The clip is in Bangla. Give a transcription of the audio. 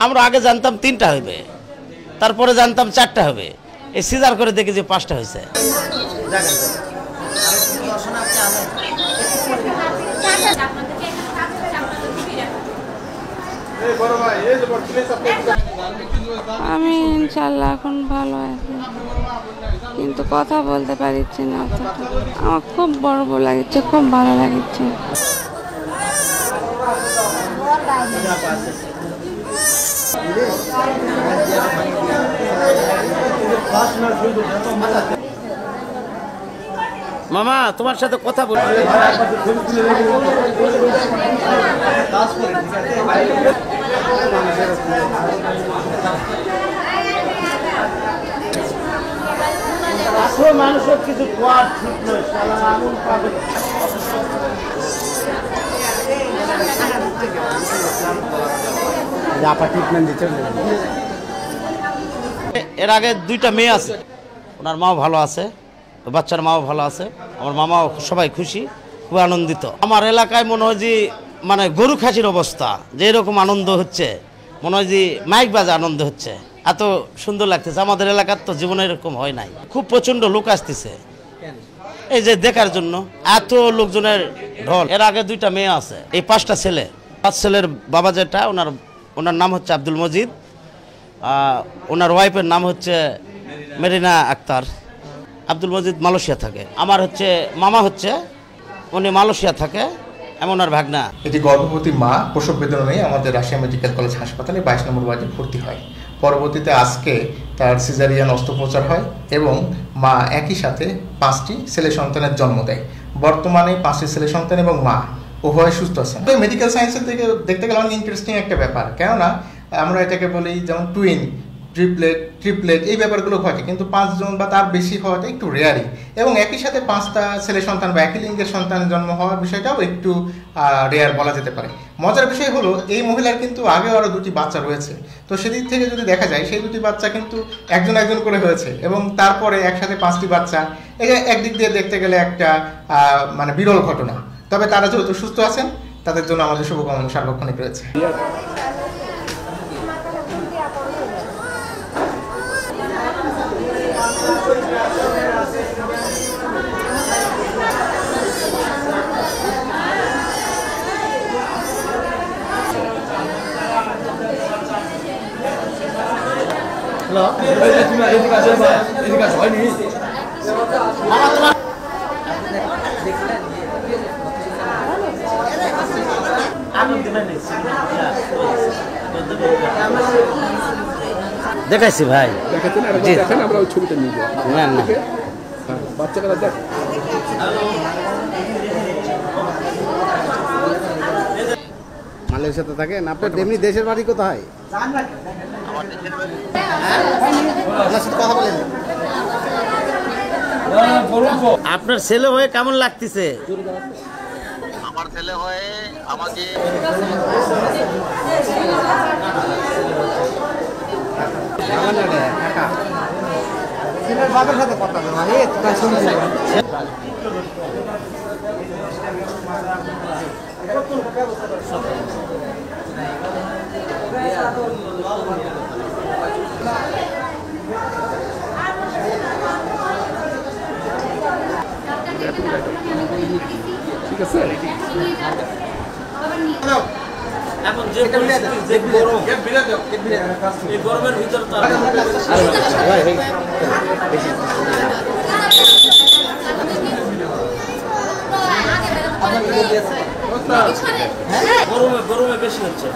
আমরা আগে জানতাম 3টা হবে, তারপরে জানতাম 4টা হবে, এই সিজার করে দেখি যে 5টা হয়েছে। আমি ইনশাল্লাহ এখন ভালো আছি, কিন্তু কথা বলতে পারছি না। আমার খুব বড় লাগছে, খুব ভালো লাগছে। মামা তোমার সাথে কথা বলবো। মানুষের কিছু ঠিক নয়, এর আগে 2টা মেয়ে আছে, ওনার মাও ভালো আছে, বাচ্চার মাও ভালো আছে, আমার মামাও সবাই খুশি, খুব আনন্দিত। আমার এলাকায় মনে হয় যে মানে গরু খাসির অবস্থা, যে এরকম আনন্দ হচ্ছে, মনে হয় যে মাইক বাজে আনন্দ হচ্ছে, এত সুন্দর লাগতেছে। আমাদের এলাকার তো জীবনে এরকম হয় নাই, খুব প্রচণ্ড লোক আসতেছে এই যে দেখার জন্য, এত লোকজনের ঢল। এর আগে 2টা মেয়ে আছে, এই 5টা ছেলে। 5 ছেলের বাবা যেটা, ওনার নাম হচ্ছে আব্দুল মজিদ, ওনার ওয়াইফের নাম হচ্ছে মেরিনা আক্তার। আব্দুল মজিদ মালয়েশিয়া থাকে, আমার হচ্ছে মামা হচ্ছে উনি মালয়েশিয়া থাকে, এমন আর ভাগনা। এটি গর্ভবতী মা প্রসব বেদনা নিয়ে আমাদের রাজশাহী মেডিকেল কলেজ হাসপাতালে 22 নম্বর ওয়ার্ডে ভর্তি হয়। পরবর্তীতে আজকে তার সিজারিয়ান অস্ত্রোপচার হয় এবং মা একই সাথে 5টি ছেলে সন্তানের জন্ম দেয়। বর্তমানে 5টি ছেলে সন্তান এবং মা উভয় সুস্থ আছেন। মেডিকেল সায়েন্সের থেকে দেখতে গেলে অনেক ইন্টারেস্টিং একটা ব্যাপার, কেননা আমরা এটাকে বলি যেমন টুইন, ট্রিপলেট এই ব্যাপারগুলো ঘটে, কিন্তু 5 জন বা তার বেশি হওয়াটা একটু রেয়ারই। এবং একই সাথে 5টা ছেলে সন্তান বা একই লিঙ্গের সন্তানের জন্ম হওয়ার বিষয়টাও একটু রেয়ার বলা যেতে পারে। মজার বিষয় হলো এই মহিলার কিন্তু আগেও আরও 2টি বাচ্চা রয়েছে, তো সেদিক থেকে যদি দেখা যায় সেই 2টি বাচ্চা কিন্তু একজন করে হয়েছে, এবং তারপরে একসাথে 5টি বাচ্চা, এটা একদিক দিয়ে দেখতে গেলে একটা মানে বিরল ঘটনা। তবে তারা যেহেতু সুস্থ আছেন, তাদের জন্য আমাদের শুভকামনা সার্বক্ষণিক রয়েছে। দেখাইছি ভাই, আমরা ওই ছবিটা নিয়ে যাই। না না বাচ্চারা দেখ, মালয়েশিয়াতে থাকেন আপনার, এমনি দেশের বাড়ি কোথায়? আপনার ছেলে হয়ে কেমন লাগতেছে? আমার ছেলে হয়ে আমাকে সাথে কথা ঠিক আছে। এখন যে গরম, এই গরমের ভিতর তো গরমে বেশি হচ্ছে।